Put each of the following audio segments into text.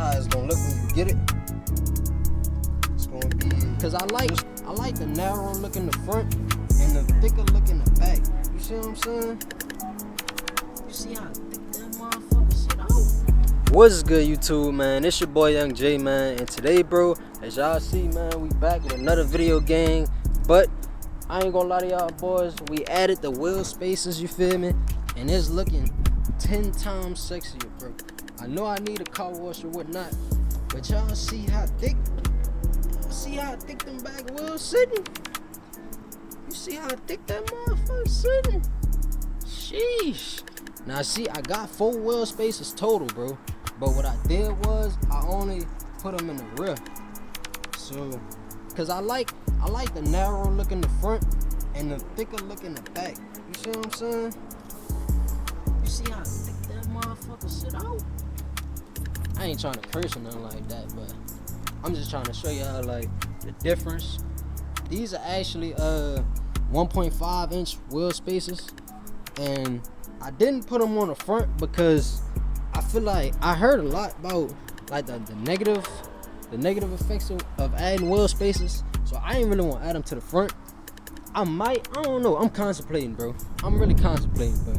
how it's gonna look when you get it. It's gonna be, cause I like the narrow look in the front and the thicker look in the back. You see what I'm saying? You see how thick that motherfucker shit out? What's good, YouTube, man? It's your boy Young J, man, and today, bro, as y'all see, man, we back with another video game. But I ain't gonna lie to y'all boys, we added the wheel spaces, you feel me? And it's looking 10 times sexier, bro. I know I need a car wash or whatnot, but y'all see how thick them back wheels sitting? You see how thick that motherfucker sitting? Sheesh. Now see, I got 4 wheel spaces total, bro. But what I did was I only put them in the rear. So, cause I like the narrow look in the front and the thicker look in the back. You see what I'm saying? You see how thick that motherfucker shit out? I ain't trying to curse or nothing like that, but I'm just trying to show y'all like the difference. These are actually 1.5 inch wheel spaces, and I didn't put them on the front because I feel like I heard a lot about like the negative effects of adding wheel spaces, so I ain't really want to add them to the front. I don't know, I'm contemplating, bro. I'm really contemplating, but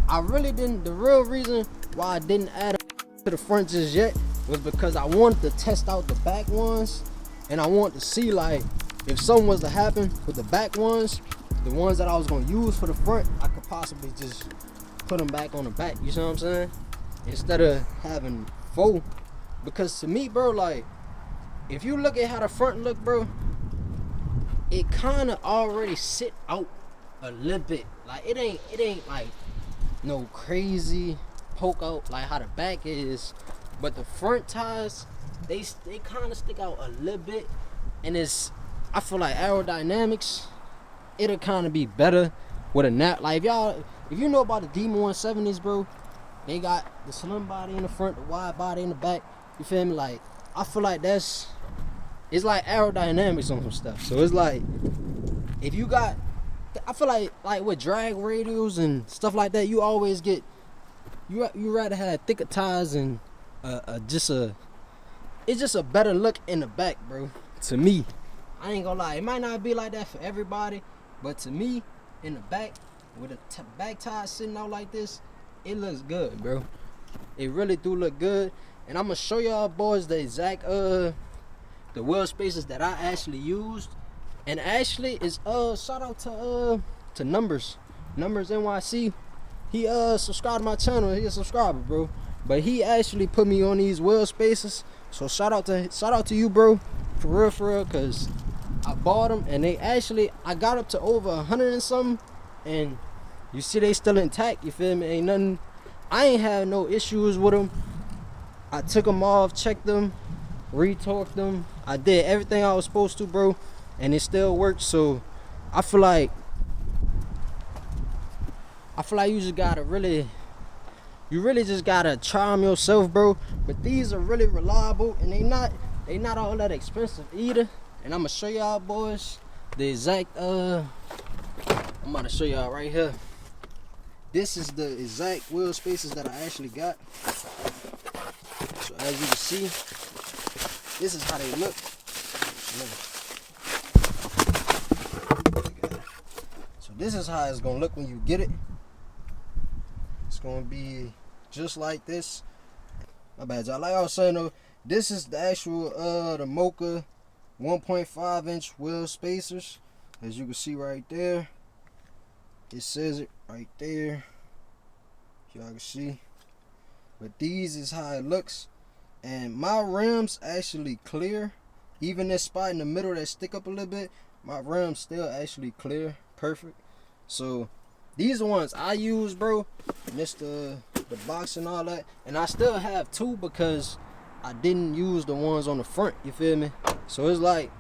I really didn't. The real reason why I didn't add them to the front just yet was because I wanted to test out the back ones, and I wanted to see like if something was to happen with the back ones, the ones that I was gonna use for the front, I could possibly just put them back on the back. You see what I'm saying? Instead of having 4, because to me, bro, like if you look at how the front look, bro, it kind of already sit out a little bit. Like it ain't like no crazy poke out like how the back is, but the front tires, they kind of stick out a little bit, and I feel like aerodynamics, it'll kind of be better with a nap. Like if you know about the Demon 170s, bro, they got the slim body in the front, the wide body in the back. You feel me? Like I feel like it's like aerodynamics on some stuff. So it's like if you got, I feel like with drag radials and stuff like that, you always get you rather have thicker tires and it's just a better look in the back, bro. To me, I ain't gonna lie, it might not be like that for everybody, but to me, in the back with the back tires sitting out like this, it looks good, bro. It really do look good, and I'm gonna show y'all boys the exact the wheel spaces that I actually used. And actually, it's shout out to Numbers NYC. He subscribed to my channel. He a subscriber, bro. But he actually put me on these wheel spaces. So shout out to you, bro. For real, cause I bought them and I got up to over 100 and something, and you see they still intact. You feel me? Ain't nothing. I ain't had no issues with them. I took them off, checked them, retorqued them. I did everything I was supposed to, bro, and it still worked. So I feel like you just gotta you really just gotta try them yourself, bro. But these are really reliable, and they not all that expensive either. And I'm gonna show y'all boys the exact I'm about to show y'all right here. This is the exact wheel spaces that I actually got. So as you can see, this is how they look. So this is how it's gonna look when you get it. It's gonna be just like this. My bad, y'all. Like I was saying though, this is the actual the Mocha 1.5 inch wheel spacers. As you can see right there, it says it right there. Y'all can see. But these is how it looks, and my rims actually clear. Even this spot in the middle that stick up a little bit, my rims still actually clear, perfect. So these are ones I use, bro. And it's the box and all that, and I still have 2 because I didn't use the ones on the front. You feel me? So it's like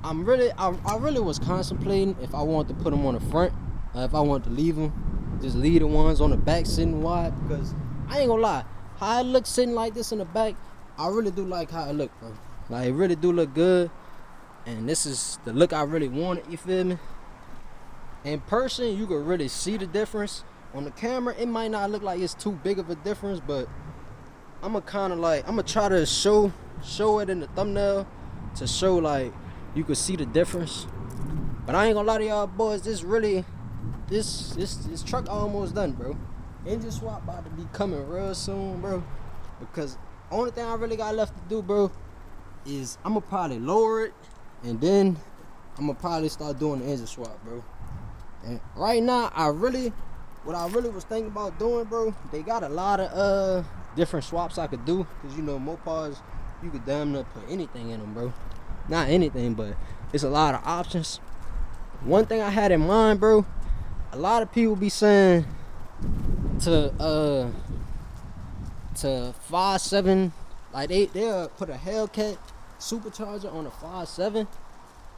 I really was contemplating if I wanted to put them on the front, if I wanted to leave them, just leave the ones on the back sitting wide, because I ain't gonna lie, how it looks sitting like this in the back, I really do like how it look, bro. Like it really do look good, and this is the look I really wanted. You feel me? In person, you can really see the difference. On the camera, it might not look like it's too big of a difference, but I'ma kind of like, I'ma try to show it in the thumbnail to show like you could see the difference. But I ain't gonna lie to y'all boys, this truck almost done, bro. Engine swap about to be coming real soon, bro. Because only thing I really got left to do, bro, is I'ma probably lower it, and then I'ma probably start doing the engine swap, bro. And right now, what I really was thinking about doing, bro, they got a lot of different swaps I could do. Cause you know, Mopars, you could damn near put anything in them, bro. Not anything, but it's a lot of options. One thing I had in mind, bro, a lot of people be saying to 5.7, like they'll put a Hellcat supercharger on a 5.7,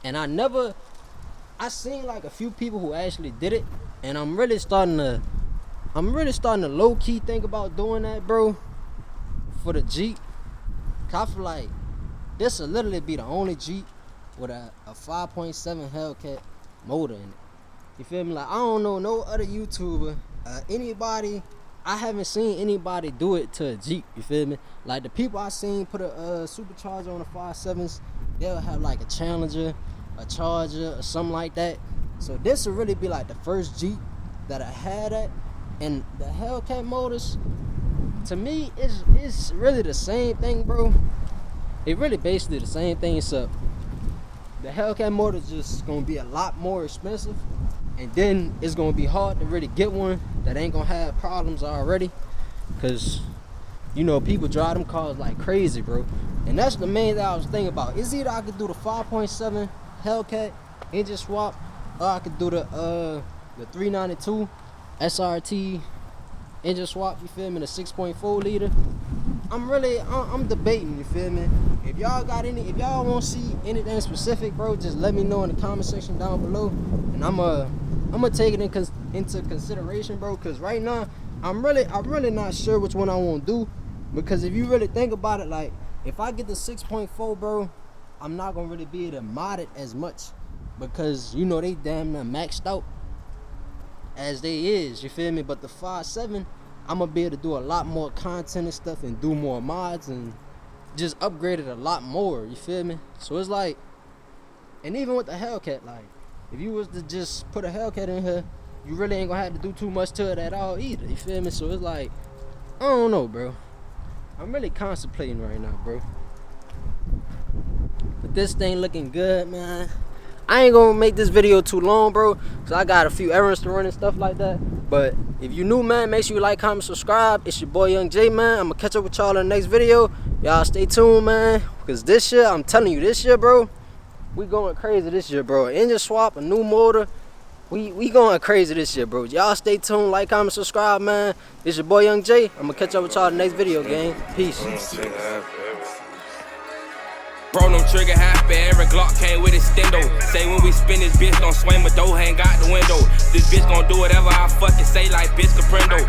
and I seen like a few people who actually did it, and I'm really starting to low key think about doing that, bro, for the Jeep. Cause I feel like this will literally be the only Jeep with a 5.7 Hellcat motor in it. You feel me? Like, I don't know no other YouTuber, anybody. I haven't seen anybody do it to a Jeep. You feel me? Like the people I seen put a supercharger on the 5.7s, they'll have like a Challenger, a Charger, or something like that. So this will really be like the first Jeep that I had at. And the Hellcat motors, to me, it's really the same thing, bro. It really basically the same thing, except the Hellcat motor is just gonna be a lot more expensive, and then it's gonna be hard to really get one that ain't gonna have problems already, cause you know people drive them cars like crazy, bro. And that's the main thing I was thinking about. It's either I could do the 5.7 Hellcat engine swap, or I could do the 392 SRT engine swap. You feel me? The 6.4 liter. I'm debating, you feel me? If y'all want to see anything specific, bro, just let me know in the comment section down below, and I'm gonna take it into consideration, bro. Cause right now I'm really not sure which one I want to do, because if you really think about it, like if I get the 6.4, bro, I'm not gonna really be able to mod it as much, because you know they damn near maxed out as they is, you feel me? But the 5.7, I'm gonna be able to do a lot more content and stuff, and do more mods, and just upgrade it a lot more, you feel me? So it's like, and even with the Hellcat, like if you was to just put a Hellcat in here, you really ain't gonna have to do too much to it at all either, you feel me? So it's like, I don't know, bro. I'm really contemplating right now, bro. But this thing looking good, man. I ain't gonna make this video too long, bro, cause I got a few errands to run and stuff like that. But if you new, man, make sure you like, comment, subscribe. It's your boy Young J, man. I'm gonna catch up with y'all in the next video. Y'all stay tuned, man, because this year, I'm telling you, this year, bro, we going crazy this year, bro. Engine swap, a new motor. We going crazy this year, bro. Y'all stay tuned, like, comment, subscribe, man. It's your boy Young J. I'm gonna catch up with y'all in the next video, gang. Peace. Bro, them trigger happy, every Glock came with extendo. Say when we spin this bitch, don't swing my dough, hang out the window. This bitch gon' do whatever I fucking say, like bitch Caprendo.